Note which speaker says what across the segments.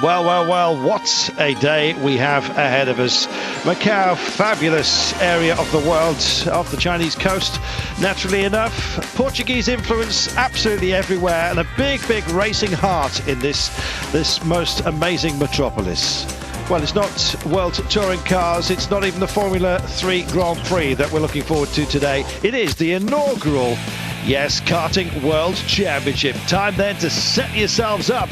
Speaker 1: Well, well, well, what a day we have ahead of us. Macau, fabulous area of the world, off the Chinese coast. Naturally enough, Portuguese influence absolutely everywhere, and a big, big racing heart in this most amazing metropolis. Well, it's not World Touring Cars, it's not even the Formula 3 Grand Prix that we're looking forward to today. It is the inaugural, yes, Karting World Championship. Time then to set yourselves up,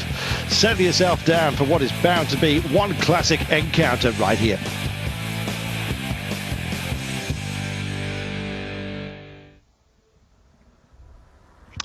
Speaker 1: settle yourself down for what is bound to be one classic encounter right here.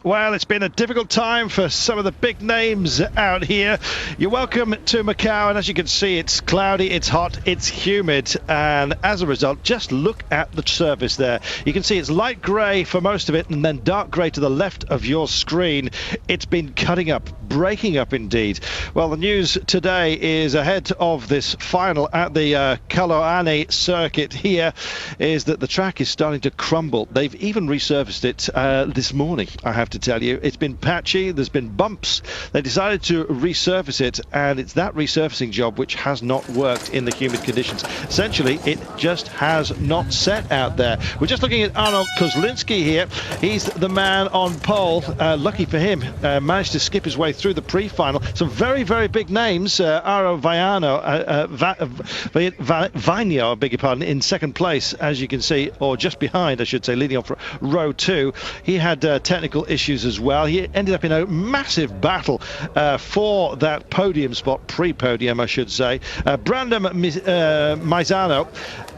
Speaker 1: Well, it's been a difficult time for some of the big names out here. You're welcome to Macau, and as you can see, it's cloudy, it's hot, it's humid, and as a result, just look at the surface there. You can see it's light grey for most of it, and then dark grey to the left of your screen. It's been cutting up, breaking up indeed. Well, the news today is ahead of this final at the Kaloane circuit here is that the track is starting to crumble. They've even resurfaced it this morning, I have to tell you. It's been patchy, there's been bumps. They decided to resurface it, and it's that resurfacing job which has not worked in the humid conditions. Essentially, it just has not set out there. We're just looking at Arno Kozlinski here. He's the man on pole. Lucky for him, managed to skip his way through the pre-final. Some very, very big names. Aro Vainio, I beg your pardon, in second place, as you can see, or just behind, I should say, leading off row 2. He had technical issues as well. He ended up in a massive battle for that podium spot, pre-podium, I should say. Brandon Maizano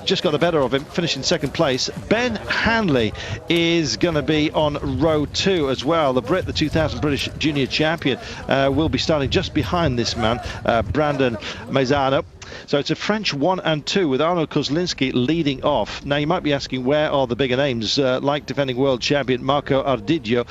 Speaker 1: just got the better of him, finishing second place. Ben Hanley is going to be on row 2 as well. The Brit, the 2000 British Junior Champion, will be starting just behind this man, Brandon Maizano. So it's a French 1 and 2 with Arno Kozlinski leading off. Now you might be asking, where are the bigger names like defending world champion Marco Ardillo?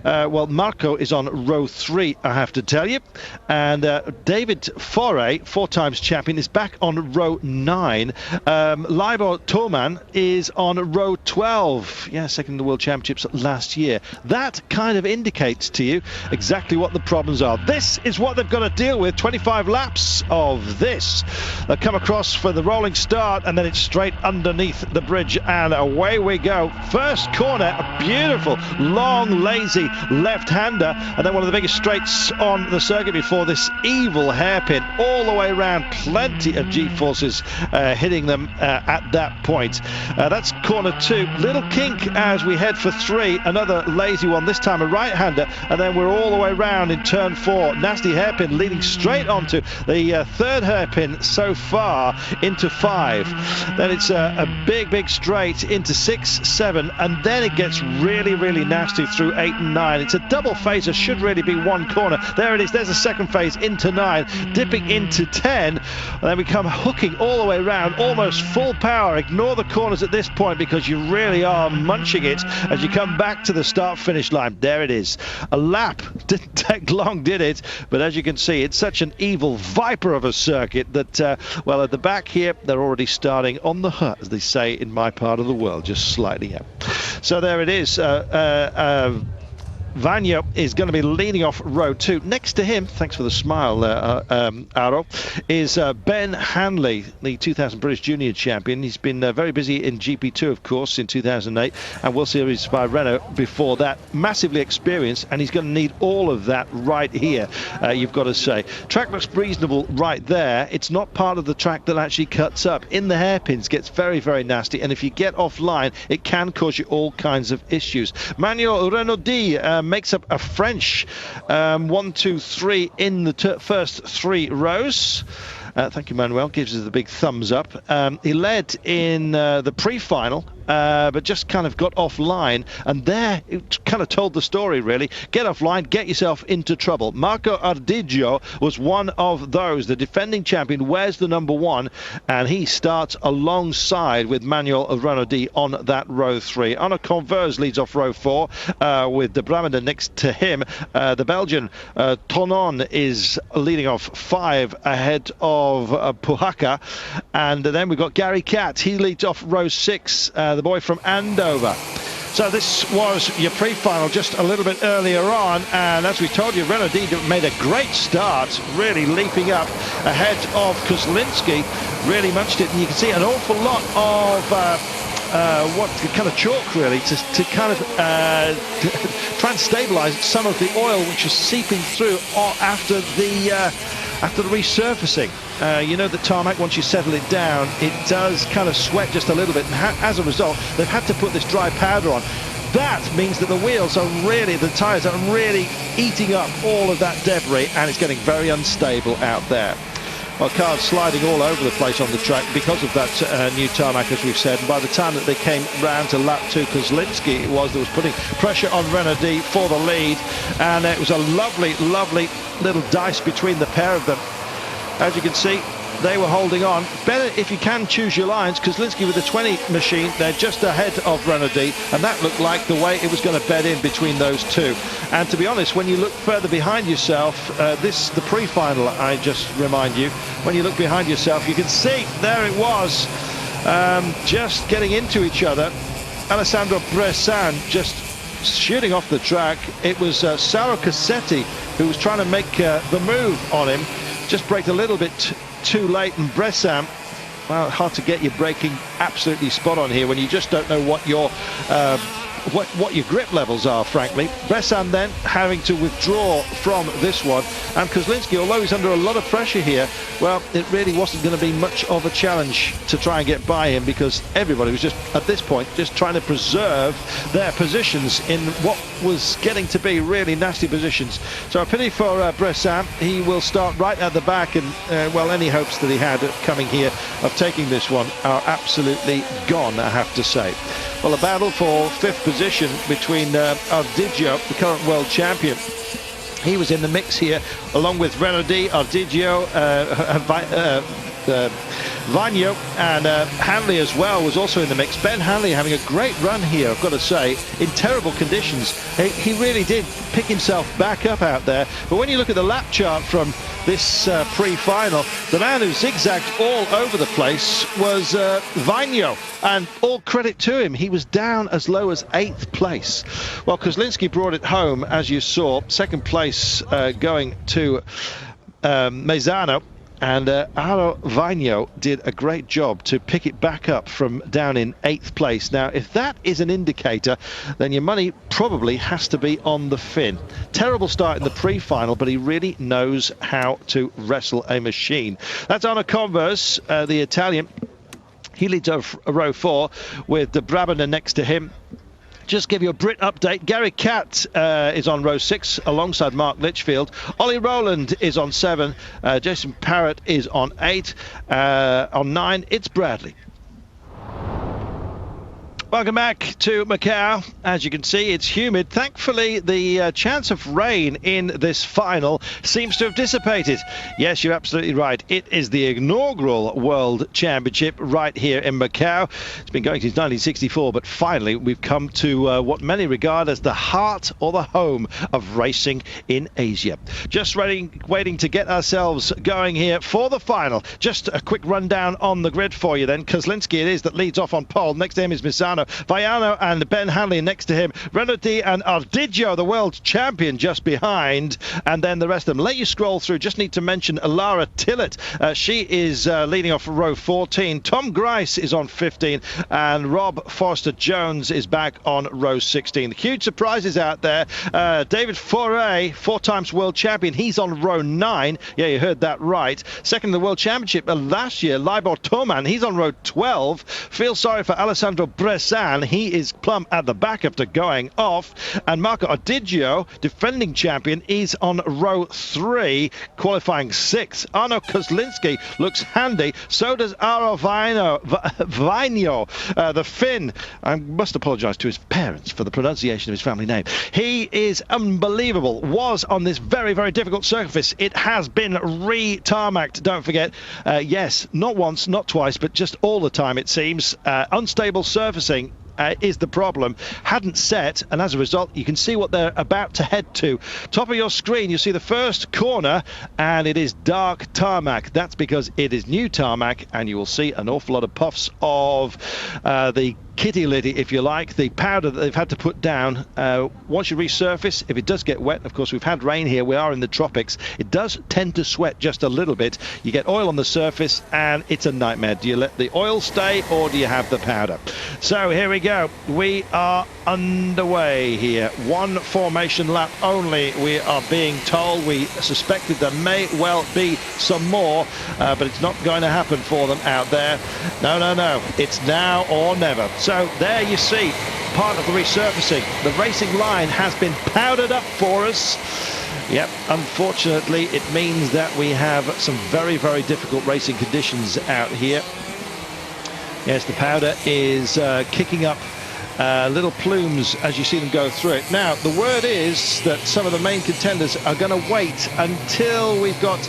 Speaker 1: Well, Marco is on row 3, I have to tell you. And David Foray, 4 times champion, is back on row 9. Libor Torman is on row 12. Yeah, second in the World Championships last year. That kind of indicates to you exactly what the problems are. This is what they've got to deal with. 25 laps of this. They come across for the rolling start, and then it's straight underneath the bridge, and away we go. First corner, a beautiful, long, lazy left-hander, and then one of the biggest straights on the circuit before this evil hairpin all the way around. Plenty of G-forces hitting them at that point. That's corner 2. Little kink as we head for 3. Another lazy one, this time a right-hander, and then we're all the way around in turn 4. Nasty hairpin leading straight onto the third hairpin so far into 5. Then it's a big, big straight into 6, 7, and then it gets really, really nasty through 8 and 9. It's a double phaser, should really be one corner. There it is, there's a second phase into 9, dipping into 10, and then we come hooking all the way around, almost full power. Ignore the corners at this point because you really are munching it as you come back to the start-finish line. There it is. A lap. Didn't take long, did it? But as you can see, it's such an evil viper of a circuit that, well, at the back here, they're already starting on the hut, as they say in my part of the world, just slightly out. So there it is. Vanya is going to be leading off row 2. Next to him, thanks for the smile, Aro, is Ben Hanley, the 2000 British Junior Champion. He's been very busy in GP2, of course, in 2008, and World Series by Renault before that. Massively experienced, and he's going to need all of that right here, you've got to say. Track looks reasonable right there. It's not part of the track that actually cuts up. In the hairpins, gets very, very nasty, and if you get offline, it can cause you all kinds of issues. Manuel Renaudi makes up a French 1, 2, 3 in the first 3 rows. Thank you, Manuel. Gives us the big thumbs up. He led in the pre-final, but just kind of got offline, and there it kind of told the story, really. Get offline, get yourself into trouble. Marco Ardillo was one of those. The defending champion wears the number 1, and he starts alongside with Manuel Renaudi on that row 3. Anna Converse leads off row 4 with De Bramender next to him. The Belgian Tonon is leading off 5 ahead of Puhaka, and then we've got Gary Catt. He leads off row 6, the boy from Andover. So this was your pre-final just a little bit earlier on, and as we told you, Renaudet made a great start, really leaping up ahead of Kozlinski, really munched it, and you can see an awful lot of what kind of chalk really to kind of try and stabilize some of the oil which is seeping through after the resurfacing. You know, the tarmac, once you settle it down, it does kind of sweat just a little bit, and as a result they've had to put this dry powder on. That means that the wheels are really, the tyres are really eating up all of that debris, and it's getting very unstable out there. Well, cars sliding all over the place on the track because of that new tarmac, as we've said. And by the time that they came round to lap 2, Kozlinski it was that was putting pressure on Renaudet for the lead. And it was a lovely, lovely little dice between the pair of them. As you can see, they were holding on. Better if you can choose your lines. Kozlinski with the 20 machine, they're just ahead of Renaudet, and that looked like the way it was going to bed in between those two. And to be honest, when you look further behind yourself, the pre-final, I just remind you, when you look behind yourself, you can see there it was, just getting into each other. Alessandro Bressan just shooting off the track. It was Saro Cassetti who was trying to make the move on him, just braked a little bit too late, and Bressan, well, hard to get your braking absolutely spot on here when you just don't know what your grip levels are, frankly. Bressan then having to withdraw from this one, and Kozlinski, although he's under a lot of pressure here, well, it really wasn't going to be much of a challenge to try and get by him, because everybody was just, at this point, just trying to preserve their positions in what was getting to be really nasty positions. So a pity for Bressan. He will start right at the back, and well, any hopes that he had of coming here, of taking this one, are absolutely gone, I have to say. Well, a battle for 5th position between Ardiggio, the current world champion. He was in the mix here, along with Renaudet, Ardiggio, Vagno, and Hanley as well was also in the mix. Ben Hanley having a great run here, I've got to say, in terrible conditions. He really did pick himself back up out there. But when you look at the lap chart from this pre-final, the man who zigzagged all over the place was Vagno, and all credit to him. He was down as low as 8th place. Well, Kozlinski brought it home, as you saw. 2nd place going to Mezzano. And Aro Vagno did a great job to pick it back up from down in 8th place. Now, if that is an indicator, then your money probably has to be on the Finn. Terrible start in the pre-final, but he really knows how to wrestle a machine. That's Arno Converse, the Italian. He leads row 4 with the Brabender next to him. Just give you a Brit update. Gary Catt is on row 6 alongside Mark Litchfield. Ollie Rowland is on 7. Jason Parrott is on 8. On 9, it's Bradley. Welcome back to Macau. As you can see, it's humid. Thankfully, the chance of rain in this final seems to have dissipated. Yes, you're absolutely right. It is the inaugural World Championship right here in Macau. It's been going since 1964, but finally we've come to what many regard as the heart or the home of racing in Asia. Just waiting to get ourselves going here for the final. Just a quick rundown on the grid for you then. Kozlinski it is that leads off on pole. Next to him is Misano. Vaiano and Ben Hanley next to him. Renaudet and Ardiggio, the world champion, just behind. And then the rest of them. Let you scroll through. Just need to mention Lara Tillett. She is leading off row 14. Tom Grice is on 15. And Rob Forster-Jones is back on row 16. Huge surprises out there. David Foray, 4 times world champion. He's on row 9. Yeah, you heard that right. Second in the world championship last year, Libor Toman. He's on row 12. Feel sorry for Alessandro Bressan. He is plumb at the back after going off. And Marco Ardiggio, defending champion, is on row 3, qualifying 6th. Arno Kozlinski looks handy. So does Aro Vagno, the Finn. I must apologise to his parents for the pronunciation of his family name. He is unbelievable. Was on this very, very difficult surface. It has been re-tarmacked, don't forget. Yes, not once, not twice, but just all the time, it seems. Unstable surfacing is the problem. Hadn't set, and as a result you can see what they're about to head to. Top of your screen you see the first corner, and it is dark tarmac. That's because it is new tarmac, and you will see an awful lot of puffs of the kitty litty, if you like, the powder that they've had to put down. Once you resurface, if it does get wet, of course we've had rain here, we are in the tropics, it does tend to sweat just a little bit. You get oil on the surface and it's a nightmare. Do you let the oil stay or do you have the powder? So here we go, we are underway here. One formation lap only, we are being told. We suspected there may well be some more, but it's not going to happen for them out there. No, it's now or never. So there you see part of the resurfacing. The racing line has been powdered up for us. Yep, unfortunately it means that we have some very, very difficult racing conditions out here. Yes, the powder is kicking up little plumes as you see them go through it. Now, the word is that some of the main contenders are going to wait until we've got,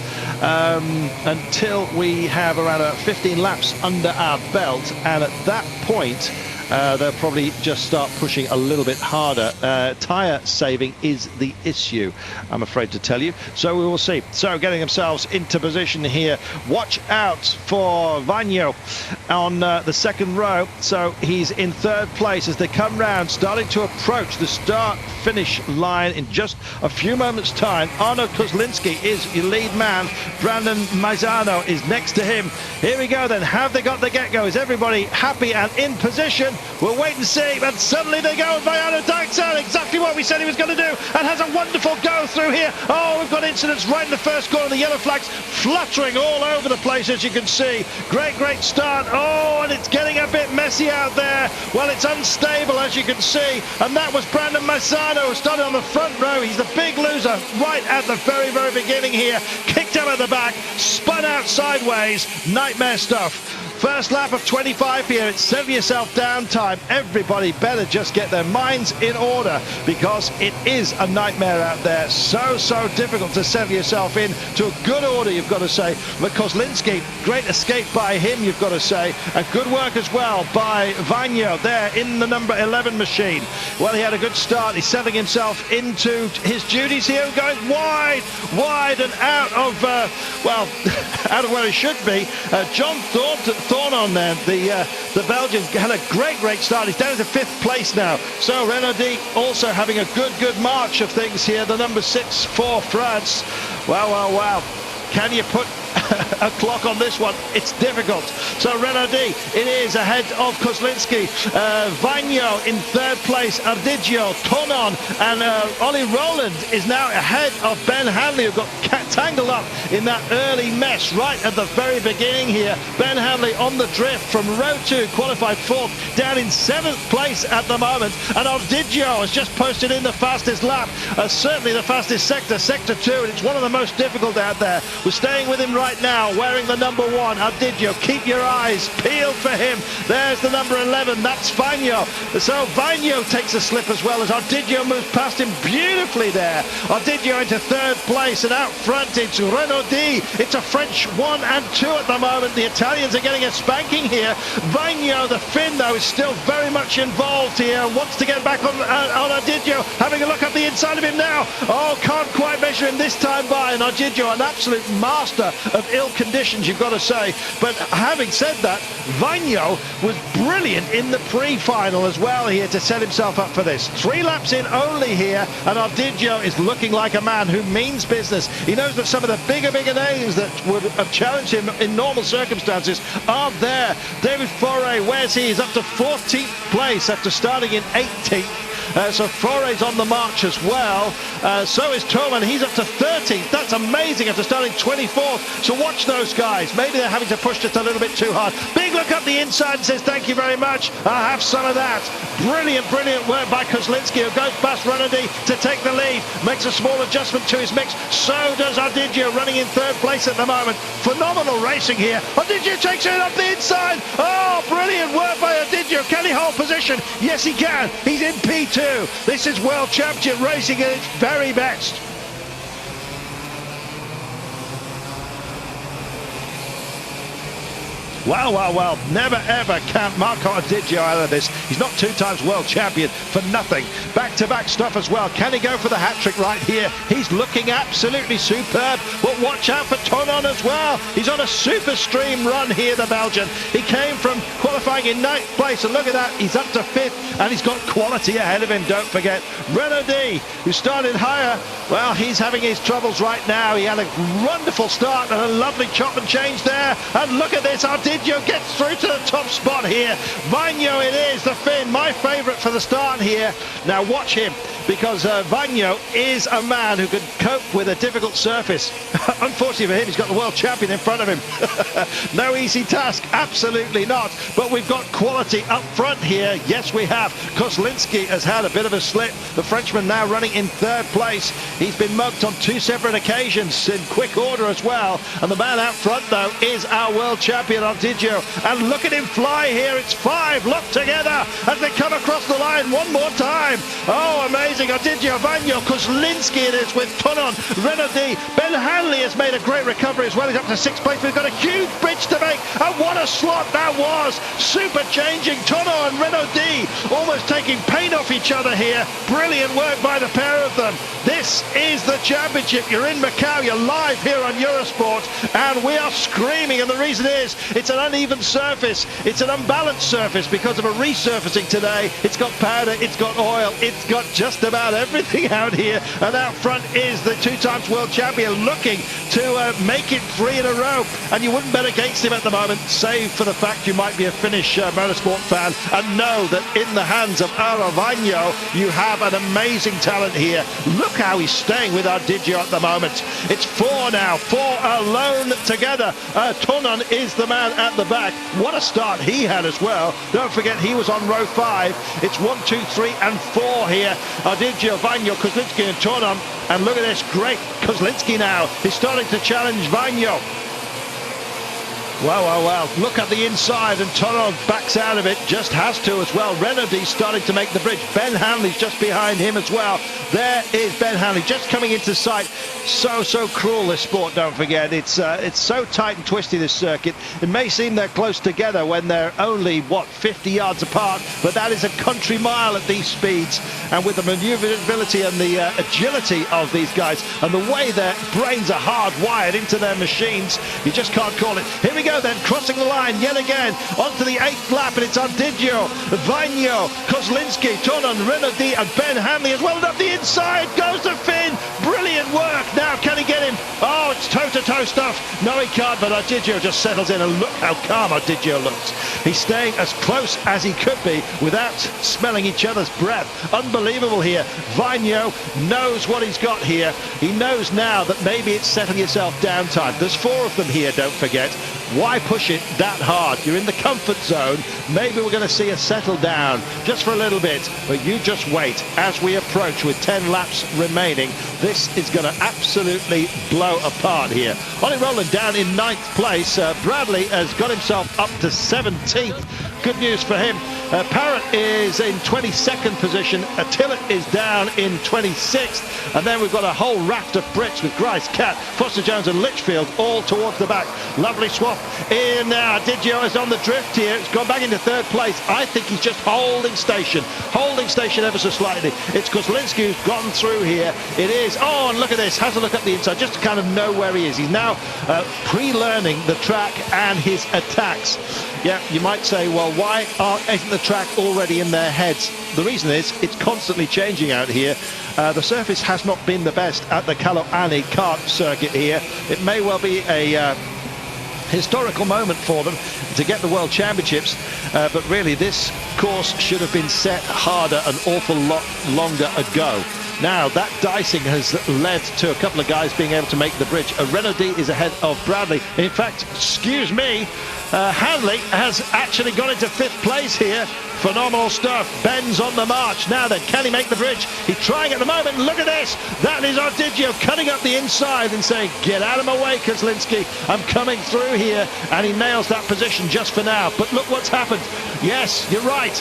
Speaker 1: until we have around 15 laps under our belt, and at that point, they'll probably just start pushing a little bit harder. Tyre saving is the issue, I'm afraid to tell you. So we will see. So getting themselves into position here. Watch out for Vagno on the second row. So he's in third place as they come round, starting to approach the start-finish line in just a few moments' time. Arno Kozlinski is your lead man. Brandon Maizano is next to him. Here we go then. Have they got the get-go? Is everybody happy and in position? We'll wait and see, but suddenly they go, Vaiano takes out exactly what we said he was going to do, and has a wonderful go through here. Oh, we've got incidents right in the first corner, the yellow flags fluttering all over the place, as you can see. Great start. Oh, and it's getting a bit messy out there. Well, it's unstable, as you can see, and that was Brandon Mazzano, who started on the front row. He's the big loser right at the very, very beginning here. Kicked out at the back, spun out sideways. Nightmare stuff. First lap of 25 here. It's settle yourself down time. Everybody better just get their minds in order, because it is a nightmare out there. So difficult to settle yourself in to a good order, you've got to say. But Kozlinski, great escape by him, you've got to say, and good work as well by Vagno there in the number 11 machine. Well, he had a good start. He's settling himself into his duties here, going wide and out of well, out of where he should be. John Thorne on there, the Belgian, had a great start. He's down to 5th place now. So Renaudi also having a good march of things here. The number 6 for France. Wow. Can you put a clock on this one? It's difficult. So Renaudi, it is ahead of Kozlinski. Vagno in 3rd place. Ardigio, Tonon, and Ollie Rowland is now ahead of Ben Hanley, who got tangled up in that early mess right at the very beginning here. Ben Hanley on the drift from row 2, qualified 4th, down in 7th place at the moment. And Ardigio has just posted in the fastest lap, certainly the fastest sector 2, and it's one of the most difficult out there. We're staying with him right now, wearing the number 1, Ardigio. Keep your eyes peeled for him. There's the number 11, that's Vagno. So Vagno takes a slip as well as Ardigio moves past him beautifully there. Ardigio into 3rd place, and out front it's Renaudi. It's a French 1 and 2 at the moment. The Italians are getting a spanking here. Vagno, the Finn, though, is still very much involved here. Wants to get back on Ardigio. Having a look at the inside of him now. Oh, can't quite measure him this time by. And Ardigio, an absolute master of ill conditions, you've got to say. But having said that, Vagno was brilliant in the pre-final as well here to set himself up for this. 3 laps in only here, and Ardigio is looking like a man who means business. He knows that some of the bigger names that would have challenged him in normal circumstances are there. David Foray, where's he? He's up to 14th place after starting in 18th. So Foray's on the march as well. So is Toman. He's up to 13th. That's amazing after starting 24th. So watch those guys. Maybe they're having to push just a little bit too hard. Big look up the inside and says, thank you very much. I'll have some of that. Brilliant work by Kozlinski, who goes past Renaudi to take the lead. Makes a small adjustment to his mix. So does Ardigio, running in 3rd place at the moment. Phenomenal racing here. Ardigio takes it up the inside. Oh, brilliant work by Ardigio. Can he hold position? Yes, he can. He's in P2. This is World Championship racing at its very best. Well, never ever count Marco Adigio out of this. He's not 2 times world champion for nothing. Back-to-back stuff as well. Can he go for the hat-trick right here? He's looking absolutely superb, but watch out for Tonon as well. He's on a super stream run here, the Belgian. He came from qualifying in 9th place, and look at that, he's up to 5th, and he's got quality ahead of him, don't forget. Renaud D, who started higher, well, he's having his troubles right now. He had a wonderful start and a lovely chop and change there, and look at this, Adigio gets through to the top spot here. Vagno it is, the Finn, my favourite for the start here. Now watch him, because Vagno is a man who can cope with a difficult surface. Unfortunately for him, he's got the world champion in front of him. No easy task, absolutely not. But we've got quality up front here. Yes, we have. Kozlinski has had a bit of a slip. The Frenchman now running in 3rd place. He's been mugged on 2 separate occasions in quick order as well. And the man out front, though, is our world champion, Adigio. And look at him fly here. It's 5 locked together as they come across the line one more time. Oh, amazing. Adigio, Vagno, Kozlinski it is with Tonon, Renaud D. Ben Hanley has made a great recovery as well. He's up to 6th place. We've got a huge bridge to make. And what a slot that was. Super changing. Tonon and Renaud D almost taking paint off each other here. Brilliant work by the pair of them. This is the championship. You're in Macau. You're live here on Eurosport. And we are screaming. And the reason is it's an uneven surface. It's an unbalanced surface because of a resurfacing today. It's got powder. It's got oil. It's got just about everything out here. And out front is the 2 times world champion looking to make it 3 in a row. And you wouldn't bet against him at the moment, save for the fact you might be a Finnish motorsport fan and know that in the hands of Eero Vagno, you have an amazing talent here. Look how he's staying with Adigio at the moment. It's 4 now, 4 alone together. Tonon is the man at the back. What a start he had as well. Don't forget he was on row 5. It's 1, 2, 3 and 4 here. Adigio, Vagno, Kozlinski and Tonon. And look at this, great. Kozlinski now is starting to challenge Vagno. Well, look at the inside, and Tonon backs out of it, just has to as well. Renaud starting to make the bridge. Ben Hanley's just behind him as well. There is Ben Hanley just coming into sight. So cruel, this sport, don't forget. It's so tight and twisty, this circuit. It may seem they're close together when they're only, 50 yards apart, but that is a country mile at these speeds. And with the maneuverability and the agility of these guys, and the way their brains are hardwired into their machines, you just can't call it. Here we go then, crossing the line yet again, onto the 8th lap, and it's Adigio, Vagno, Kozlinski, Tonon, Renaud D and Ben Hanley as well. And up the inside goes the Finn. Brilliant work. Now can he get him? Oh, it's toe-to-toe stuff. No, he can't, but Adigio just settles in, and look how calm Adigio looks. He's staying as close as he could be without smelling each other's breath. Unbelievable here. Vagno knows what he's got here. He knows now that maybe it's settle yourself down time. There's 4 of them here, don't forget. Why push it that hard? You're in the comfort zone. Maybe we're going to see a settle down just for a little bit, but you just wait as we approach with 10 laps remaining. This is going to absolutely blow apart here. Ollie Rowland down in 9th place. Bradley has got himself up to 17th. Good news for him. Parrott is in 22nd position. Attila is down in 26th. And then we've got a whole raft of Brits with Grice, Cat, Foster Jones and Litchfield all towards the back. Lovely swap in now. Adigio is on the drift here. It's gone back into 3rd place. I think he's just holding station ever so slightly. It's Kozlinski who's gotten through here. It is. Oh, and look at this. Has a look at the inside just to kind of know where he is. He's now pre-learning the track and his attacks. Yeah, you might say, well, why isn't the track already in their heads? The reason is it's constantly changing out here. The surface has not been the best at the Kaloani kart circuit here. It may well be a historical moment for them to get the World Championships, but really this course should have been set harder an awful lot longer ago. Now that dicing has led to a couple of guys being able to make the bridge. Renaud D is ahead of Bradley. In fact, excuse me, Hanley has actually got into 5th place here. Phenomenal stuff. Ben's on the march. Now then, can he make the bridge? He's trying at the moment. Look at this. That is Ardiggio cutting up the inside and saying, get out of my way, Kozlinski. I'm coming through here. And he nails that position just for now. But look what's happened. Yes, you're right.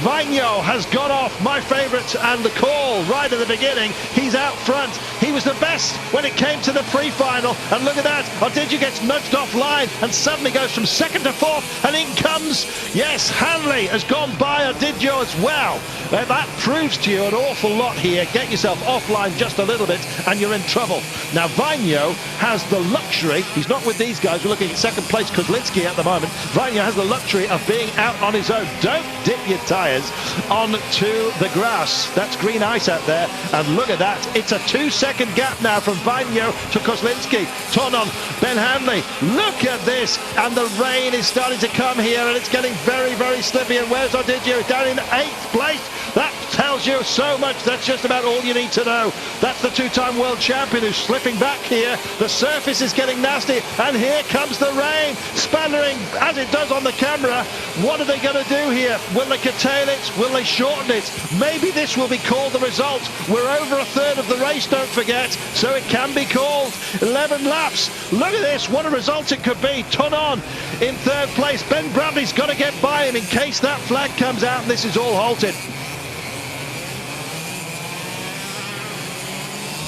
Speaker 1: Vigno has gone off, my favourite, and the call right at the beginning. He's out front. He was the best when it came to the pre-final. And look at that. Ardiggio gets nudged offline and suddenly goes from second to fourth. And in comes, yes, Hanley has gone by Ardiggio as well. That proves to you an awful lot here. Get yourself offline just a little bit and you're in trouble. Now, Vigno has the luxury. He's not with these guys. We're looking at second place Kozlinski at the moment. Vigno has the luxury of being out on his own. Don't dip your tyres onto the grass. That's green ice out there. And look at that. It's a 2-second gap now from Vigno to Kozlinski. Tonon, Ben Hanley. Look at this. And the rain is starting to come here and it's getting very, very slippy. And where's Ardiggio? Down in 8th place. That tells you so much. That's just about all you need to know. That's the two-time world champion who's slipping back here. The surface is getting nasty. And here comes the rain, spattering as it does on the camera. What are they going to do here? Will they curtail it? Will they shorten it? Maybe this will be called the result. We're over a third of the race, don't forget, so it can be called. 11 laps. Look at this. What a result it could be. Tonon in 3rd place. Ben Bradley's got to get by him in case that flag comes out and this is all halted.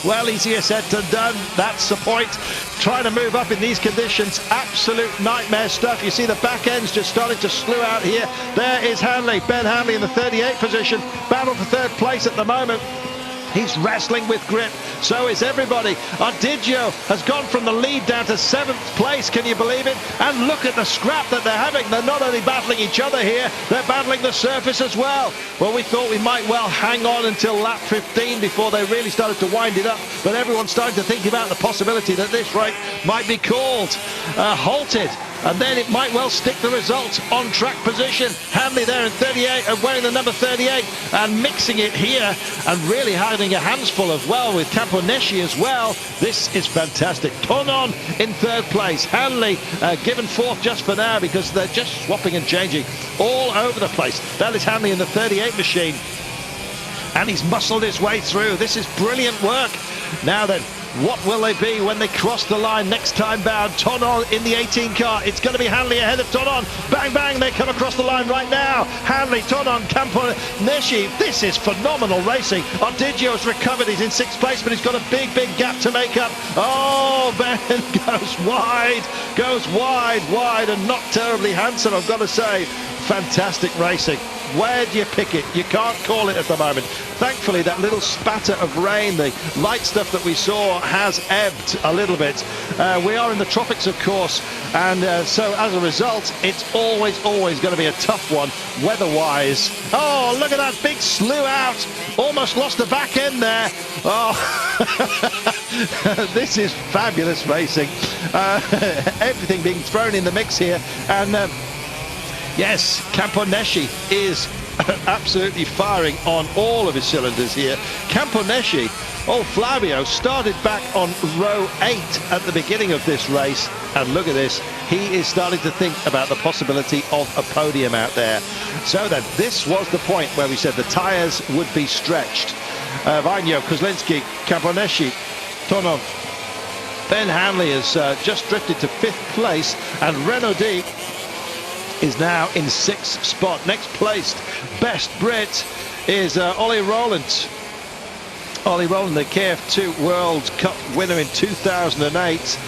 Speaker 1: Well, easier said than done. That's the point. Trying to move up in these conditions, absolute nightmare stuff. You see the back end's just starting to slew out here. There is Hanley, Ben Hanley in the 38th position. Battle for 3rd place at the moment. He's wrestling with grip. So is everybody. Ardiggio has gone from the lead down to 7th place. Can you believe it? And look at the scrap that they're having. They're not only battling each other here, they're battling the surface as well. Well, we thought we might well hang on until lap 15 before they really started to wind it up. But everyone's starting to think about the possibility that this race might be called halted. And then it might well stick the results on track position. Hanley there in 38 and wearing the number 38 and mixing it here and really having a hands full as well with Camponeschi as well. This is fantastic. Tonon in 3rd place. Hanley given 4th just for now because they're just swapping and changing all over the place. That is Hanley in the 38 machine. And he's muscled his way through. This is brilliant work. Now then, what will they be when they cross the line next time bound? Tonon in the 18 car. It's going to be Hanley ahead of Tonon. Bang, bang, they come across the line right now. Hanley, Tonon, Camponeschi. This is phenomenal racing. Ardiggio's recovered. He's in 6th place, but he's got a big, big gap to make up. Oh, Ben goes wide, and not terribly handsome, I've got to say. Fantastic racing. Where do you pick it? You can't call it at the moment. Thankfully, that little spatter of rain, the light stuff that we saw, has ebbed a little bit. We are in the tropics, of course, and so as a result, it's always going to be a tough one weather-wise. Oh, look at that big slew out. Almost lost the back end there. Oh, this is fabulous racing. Everything being thrown in the mix here, and yes, Camponeschi is absolutely firing on all of his cylinders here. Camponeschi, Flavio, started back on row 8 at the beginning of this race. And look at this. He is starting to think about the possibility of a podium out there. So then, this was the point where we said the tyres would be stretched. Vigno, Kozlinski, Camponeschi, Tonon. Ben Hanley has just drifted to 5th place. And Renaudit is now in 6th spot. Next placed, best Brit, is Ollie Rowland. Ollie Rowland, the KF2 World Cup winner in 2008.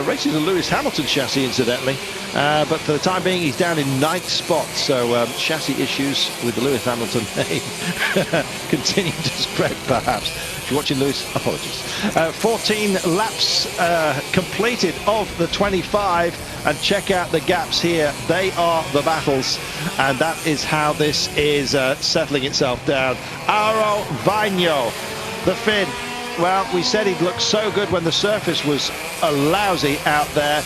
Speaker 1: Races a Lewis Hamilton chassis, incidentally. But for the time being, he's down in 9th spot. So chassis issues with the Lewis Hamilton name continue to spread, perhaps. If you're watching Lewis, apologies. 14 laps completed of the 25. And check out the gaps here. They are the battles. And that is how this is settling itself down. Auro Vigno, the Finn. Well, we said he'd look so good when the surface was lousy out there.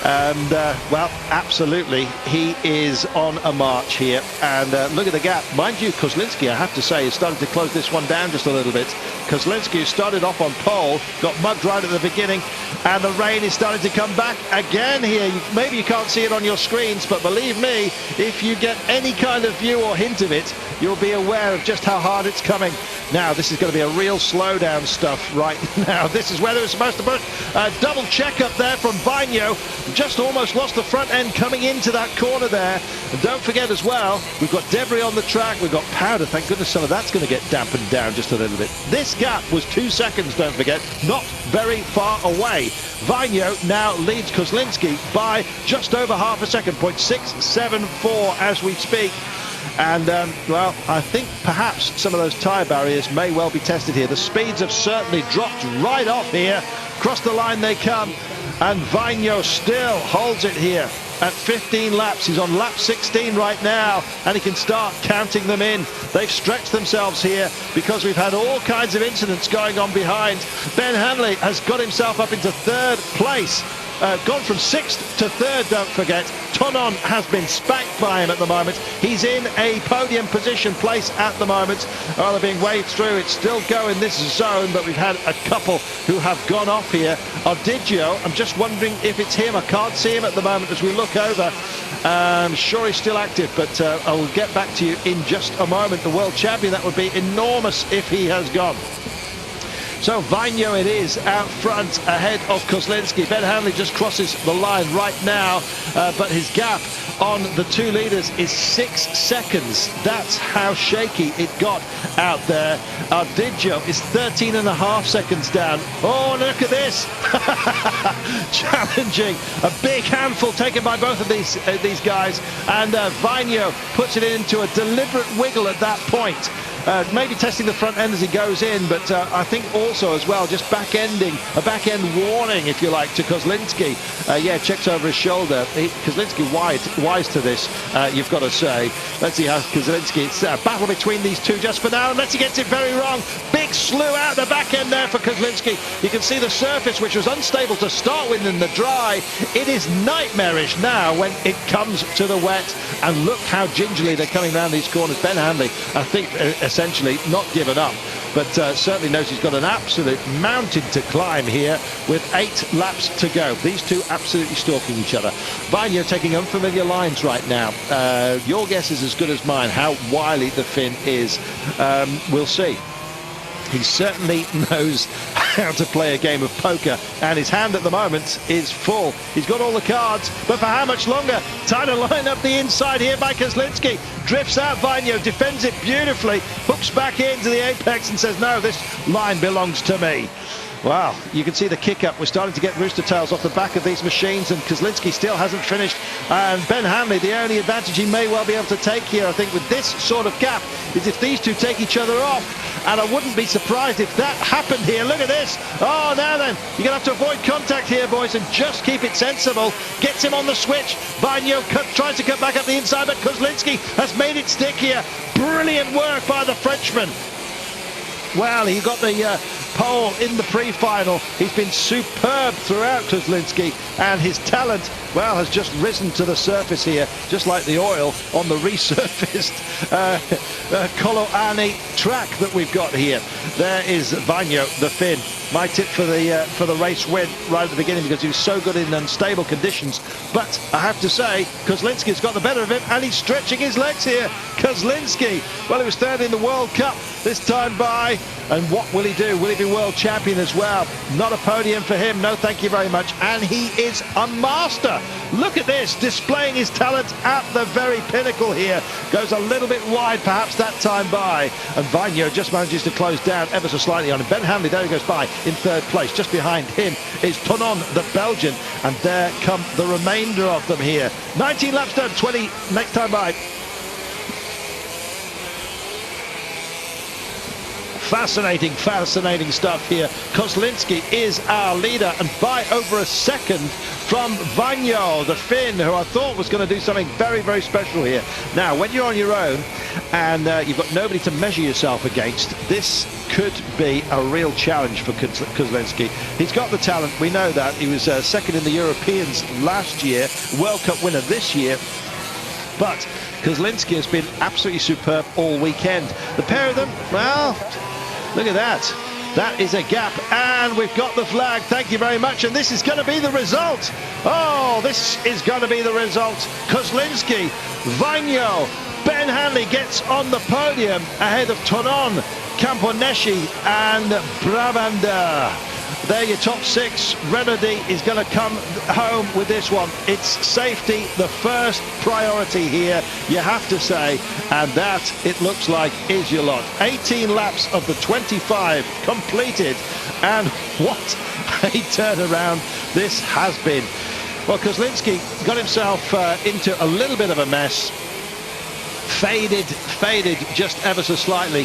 Speaker 1: And, well, absolutely, he is on a march here. And look at the gap. Mind you, Kozlinski, I have to say, is starting to close this one down just a little bit. Kozlinski started off on pole, got mugged right at the beginning, and the rain is starting to come back again here. Maybe you can't see it on your screens, but believe me, if you get any kind of view or hint of it, you'll be aware of just how hard it's coming. Now, this is going to be a real slowdown stuff right now. This is where they're supposed to put a double check up there from Vigno. Just almost lost the front end coming into that corner there. And don't forget as well, we've got debris on the track, we've got powder. Thank goodness some of that's going to get dampened down just a little bit. This gap was 2 seconds, don't forget, not very far away. Vigno now leads Kozlinski by just over half a second, 0.674 as we speak. And, well, I think perhaps some of those tyre barriers may well be tested here. The speeds have certainly dropped right off here. Across the line they come. And Vigno still holds it here at 15 laps. He's on lap 16 right now, and he can start counting them in. They've stretched themselves here because we've had all kinds of incidents going on behind. Ben Hanley has got himself up into 3rd place. Gone from 6th to 3rd, don't forget. Tonon has been spanked by him at the moment. He's in a podium position place at the moment. Oh, they're being waved through. It's still going this zone, but we've had a couple who have gone off here. Ardiggio, I'm just wondering if it's him. I can't see him at the moment as we look over. I'm sure he's still active, but I will get back to you in just a moment. The world champion, that would be enormous if he has gone. So Vigno it is out front ahead of Kozlinski. Ben Hanley just crosses the line right now, but his gap on the 2 leaders is 6 seconds. That's how shaky it got out there. Ardiggio is 13.5 seconds down. Oh, look at this. Challenging. A big handful taken by both of these guys. And Vigno puts it into a deliberate wiggle at that point. Maybe testing the front end as he goes in, but I think also as well just back-ending, a back-end warning, if you like, to Kozlinski. Yeah, checks over his shoulder. Kozlinski wise to this, you've got to say. Let's see how Kozlinski, it's a battle between these two just for now, unless he gets it very wrong. Big slew out the back end there for Kozlinski. You can see the surface, which was unstable to start with in the dry. It is nightmarish now when it comes to the wet, and look how gingerly they're coming around these corners. Ben Hanley, I think, essentially not given up, but certainly knows he's got an absolute mountain to climb here with 8 laps to go. These two absolutely stalking each other. Vigno taking unfamiliar lines right now. Your guess is as good as mine how wily the Finn is. We'll see. He certainly knows how to play a game of poker, and his hand at the moment is full. He's got all the cards, but for how much longer? Trying to line up the inside here by Kozlinski. Drifts out Vigno, defends it beautifully, hooks back into the apex and says, no, this line belongs to me. Wow, you can see the kick up. We're starting to get rooster tails off the back of these machines, and Kozlinski still hasn't finished. And Ben Hanley, the only advantage he may well be able to take here, I think, with this sort of gap, is if these two take each other off. And I wouldn't be surprised if that happened here. Look at this. Oh, now then, you're going to have to avoid contact here, boys, and just keep it sensible. Gets him on the switch. Vigno tries to cut back up the inside, but Kozlinski has made it stick here. Brilliant work by the Frenchman. Well, he got the pole in the pre-final. He's been superb throughout, Kozlinski, and his talent, well, has just risen to the surface here, just like the oil on the resurfaced Koloani track that we've got here. There is Vigno, the Finn. My tip for the race win right at the beginning, because he was so good in unstable conditions. But I have to say, Kozlinski's got the better of him, and he's stretching his legs here. Kozlinski, well, he was 3rd in the World Cup this time by, and what will he do? Will he be world champion as well? Not a podium for him, no thank you very much. And he is a master. Look at this, displaying his talent at the very pinnacle here. Goes a little bit wide perhaps that time by, and Vigno just manages to close down ever so slightly on him. Ben Hanley, there he goes by in 3rd place. Just behind him is Tonon, the Belgian, and there come the remainder of them here. 19 laps done, 20 next time by. Fascinating, fascinating stuff here. Kozlinski is our leader, and by over a second from Vigno, the Finn, who I thought was going to do something very, very special here. Now, when you're on your own and you've got nobody to measure yourself against, this could be a real challenge for Kozlinski. He's got the talent, we know that. He was 2nd in the Europeans last year, World Cup winner this year. But Kozlinski has been absolutely superb all weekend. The pair of them, well, look at that. That is a gap, and we've got the flag. Thank you very much. And this is going to be the result. Oh, this is going to be the result. Kozlinski, Vigno, Ben Hanley gets on the podium ahead of Tonon, Camponeschi and Brabanda. They're your top six. Renaudy is going to come home with this one. It's safety, the first priority here, you have to say, and that, it looks like, is your lot. 18 laps of the 25 completed, and what a turnaround this has been. Well, Kozlinski got himself into a little bit of a mess. Faded just ever so slightly.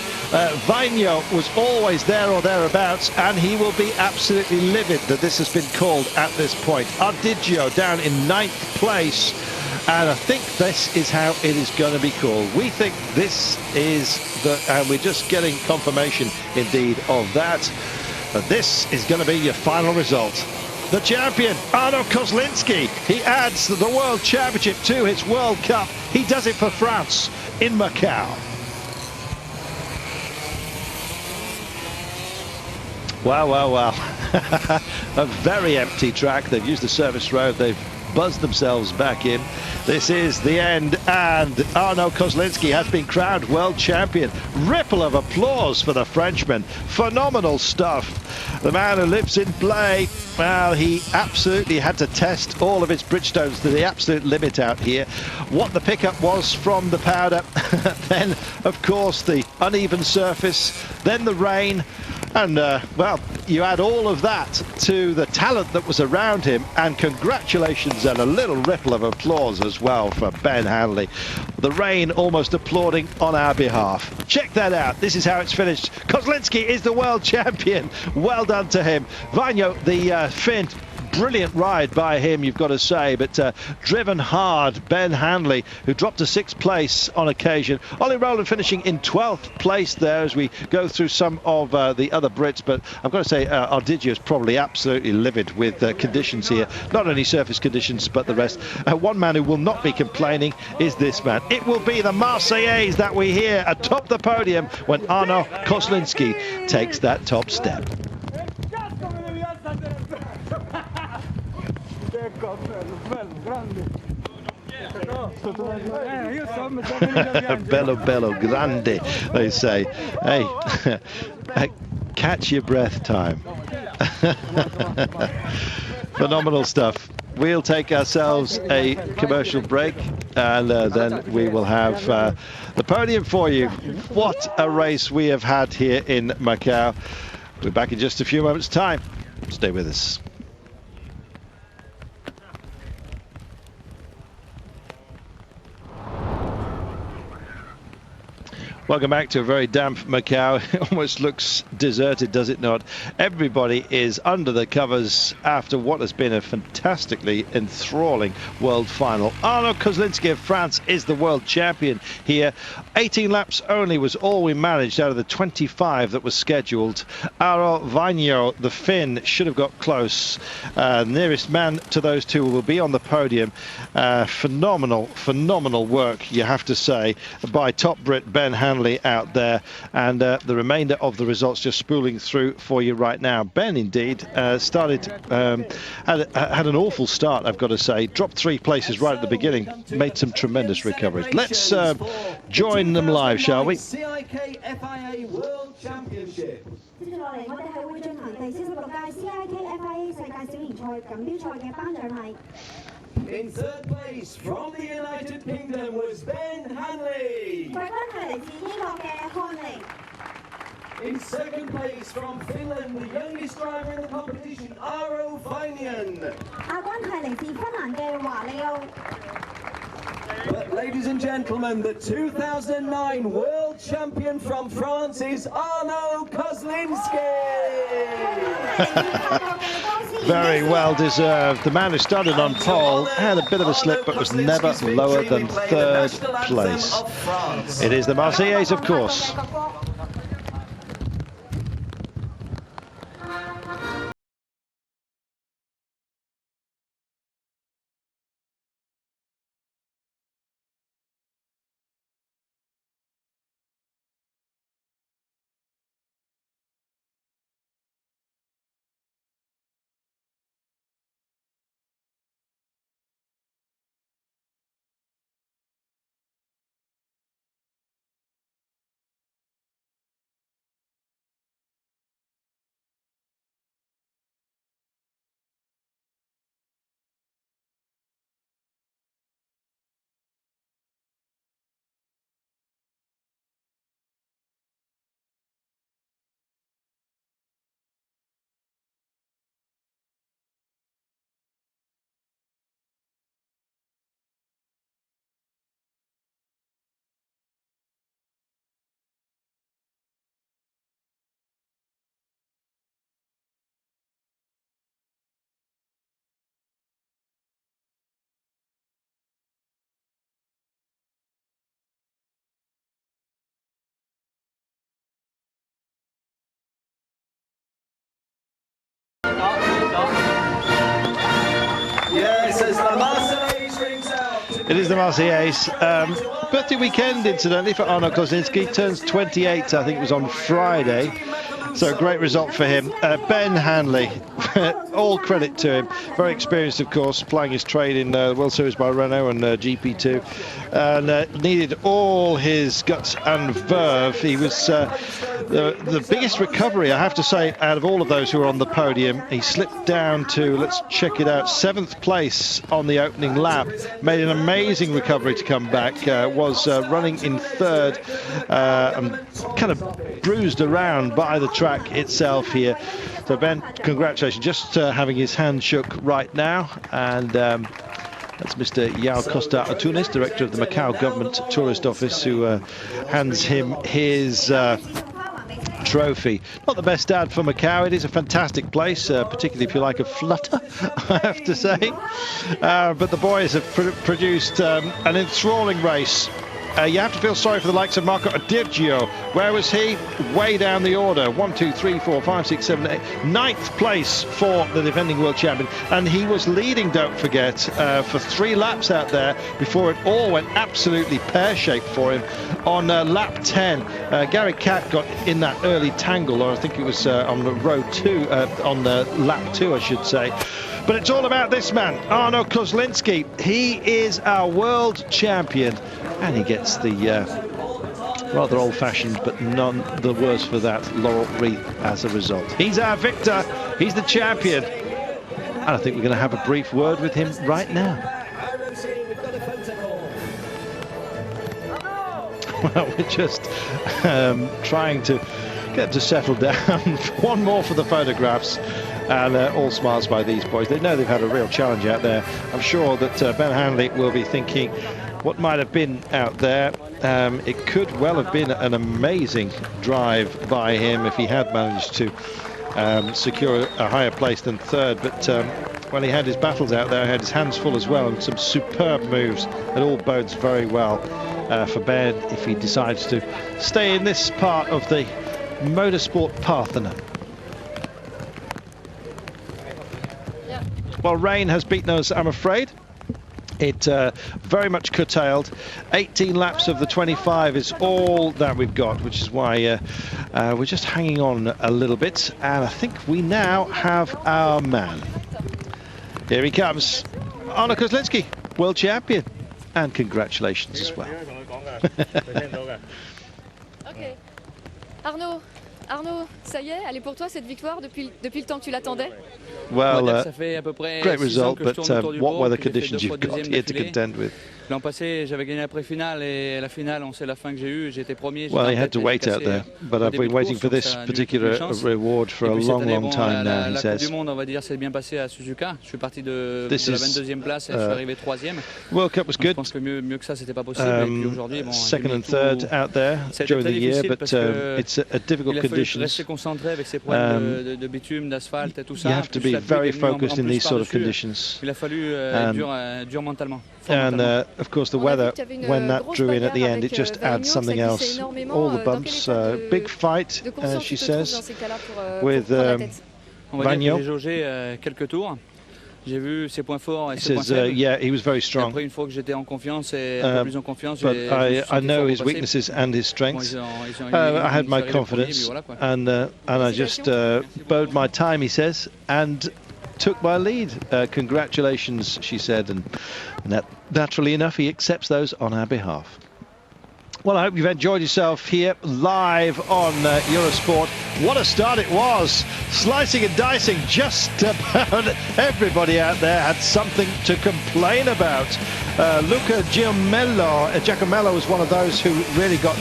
Speaker 1: Vigno was always there or thereabouts, and he will be absolutely livid that this has been called at this point. Ardiggio down in 9th place, and I think this is how it is going to be called. We think this is the, and we're just getting confirmation indeed of that. But this is going to be your final result. The champion, Arno Kozlinski, he adds the World Championship to his World Cup. He does it for France in Macau. Wow. A very empty track. They've used the service road. They've buzzed themselves back in. This is the end, and Arno Kozlinski has been crowned world champion. Ripple of applause for the Frenchman. Phenomenal stuff. The man who lives in play, well, he absolutely had to test all of his Bridgestones to the absolute limit out here. What the pickup was from the powder, then of course the uneven surface, then the rain, and well, you add all of that to the talent that was around him, and congratulations and a little ripple of applause as well for Ben Hanley. The rain almost applauding on our behalf. Check that out. This is how it's finished. Kozlinski is the world champion. Well done to him. Vigno, the Finn, brilliant ride by him, you've got to say, but driven hard. Ben Hanley, who dropped to 6th place on occasion. Ollie Rowland finishing in 12th place there as we go through some of the other Brits, but I've got to say Ardiggio is probably absolutely livid with conditions here, not only surface conditions but the rest. One man who will not be complaining is this man. It will be the Marseillaise that we hear atop the podium when Arno Kozlinski takes that top step. bello grande, they say. Hey, catch your breath time. Phenomenal stuff. We'll take ourselves a commercial break, and then we will have the podium for you. What a race we have had here in Macau. We're back in just a few moments' time. Stay with us. Welcome back to a very damp Macau. It almost looks deserted, does it not? Everybody is under the covers after what has been a fantastically enthralling world final. Arno Kozlinski of France is the world champion here. 18 laps only was all we managed out of the 25 that was scheduled. Auro Vigno, the Finn, should have got close. Nearest man to those two will be on the podium. Phenomenal work, you have to say, by top Brit Ben Hanley out there, and the remainder of the results just spooling through for you right now. Ben indeed started had an awful start, I've got to say. Dropped 3 places right at the beginning, made some tremendous recoveries. Let's join them live, shall we?
Speaker 2: CIK-FIA World Championship. In 3rd place from the United Kingdom was Ben Hanley. In 2nd place from Finland, the youngest driver in the competition, Auro Vigno. But ladies and gentlemen, the 2009 world champion from France is Arno Kozlinski.
Speaker 1: Very well deserved. The man who started on pole had a bit of a slip but was never lower than 3rd place. It is the Marseillaise, of course.
Speaker 2: Yes, as the Marseillaise rings out.
Speaker 1: It is the Marseillaise. Birthday weekend, incidentally, for Arno Kozlinski. Turns 28, I think it was on Friday. So a great result for him. Ben Hanley, all credit to him. Very experienced, of course, plying his trade in World Series by Renault and GP2. And needed all his guts and verve. He was the biggest recovery, I have to say, out of all of those who were on the podium. He slipped down to, let's check it out, 7th place on the opening lap. Made an amazing recovery to come back. Was running in 3rd and kind of bruised around by the track itself here. So Ben, congratulations. Just having his hand shook right now. And that's Mr. Yao Costa Atunes, director of the Macau Government Tourist Office, who hands him his trophy. Not the best dad for Macau. It is a fantastic place, particularly if you like a flutter, I have to say. But the boys have produced an enthralling race. You have to feel sorry for the likes of Marco Adirgio. Where was he? Way down the order. 1, 2, 3, 4, 5, 6, 7, 8. 9th place for the defending world champion. And he was leading, don't forget, for 3 laps out there before it all went absolutely pear-shaped for him. On lap 10, Gary Catt got in that early tangle, or I think it was on the row 2, on the lap 2, I should say. But it's all about this man, Arno Kozlinski. He is our world champion, and he gets the rather old-fashioned, but none the worse for that, laurel wreath as a result. He's our victor. He's the champion. And I think we're going to have a brief word with him right now. Well, we're just trying to get him to settle down. One more for the photographs. And all smiles by these boys. They know they've had a real challenge out there. I'm sure that Ben Hanley will be thinking what might have been out there. It could well have been an amazing drive by him if he had managed to secure a higher place than 3rd. But when he had his battles out there, he had his hands full as well, and some superb moves. It all bodes very well for Ben if he decides to stay in this part of the motorsport Parthenon. Well, rain has beaten us, I'm afraid. It very much curtailed. 18 laps of the 25 is all that we've got, which is why we're just hanging on a little bit. And I think we now have our man. Here he comes, Arno Kozlinski, world champion. And congratulations as well.
Speaker 3: Okay. Arnaud, ça y est, elle est pour toi cette victoire depuis le temps que tu l'attendais?
Speaker 1: Well, great result, but what were the conditions you've got here to contend with?
Speaker 4: L'an passé, j'avais gagné la pré-finale et la finale, on sait la fin que j'ai eue, j'étais premier.
Speaker 1: Well, he had to wait out there, but I've been waiting for this particular reward for a long time now, he says.
Speaker 4: La Coupe du Monde, on va dire, s'est bien passé à Suzuka. Je suis parti de la 22e place et je suis arrivé 3e.
Speaker 1: World Cup was good.
Speaker 4: Je pense que mieux que ça, c'était pas possible. Et puis aujourd'hui, bon,
Speaker 1: second and third out there during the year, but it's a difficult conditions.
Speaker 4: Rester concentré avec ces problèmes de bitume, d'asphalte et tout ça.
Speaker 1: You have to be very focused in these sort of conditions.
Speaker 4: Il a fallu dur mentalement.
Speaker 1: And of course the weather, when that drew in at the end, it just adds something else. All the bumps, big fight, she says, with Vagnon.
Speaker 4: J'ai jaugé quelques tours. J'ai vu ses points forts et ses points
Speaker 1: faibles.
Speaker 4: faibles.
Speaker 1: Yeah, he was very strong.
Speaker 4: Après, une fois que j'étais en confiance et un peu plus en confiance,
Speaker 1: but I know his weaknesses and his strengths. I had my confidence, and I just bode my time, he says, and took my lead. Congratulations, she said, and naturally enough, he accepts those on our behalf. Well, I hope you've enjoyed yourself here live on Eurosport. What a start it was. Slicing and dicing, just about everybody out there had something to complain about. Luca Giacomello was one of those who really got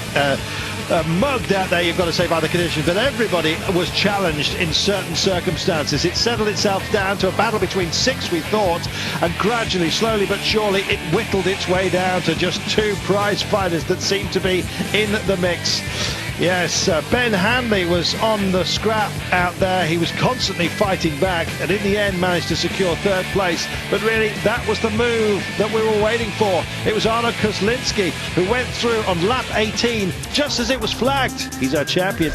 Speaker 1: mugged out there, you've got to say, by the conditions, but everybody was challenged in certain circumstances. It settled itself down to a battle between 6, we thought, and gradually, slowly but surely, it whittled its way down to just 2 prize fighters that seemed to be in the mix. Yes, Ben Hanley was on the scrap out there. He was constantly fighting back and in the end managed to secure 3rd place. But really, that was the move that we were waiting for. It was Arno Kozlinski who went through on lap 18 just as it was flagged. He's our champion.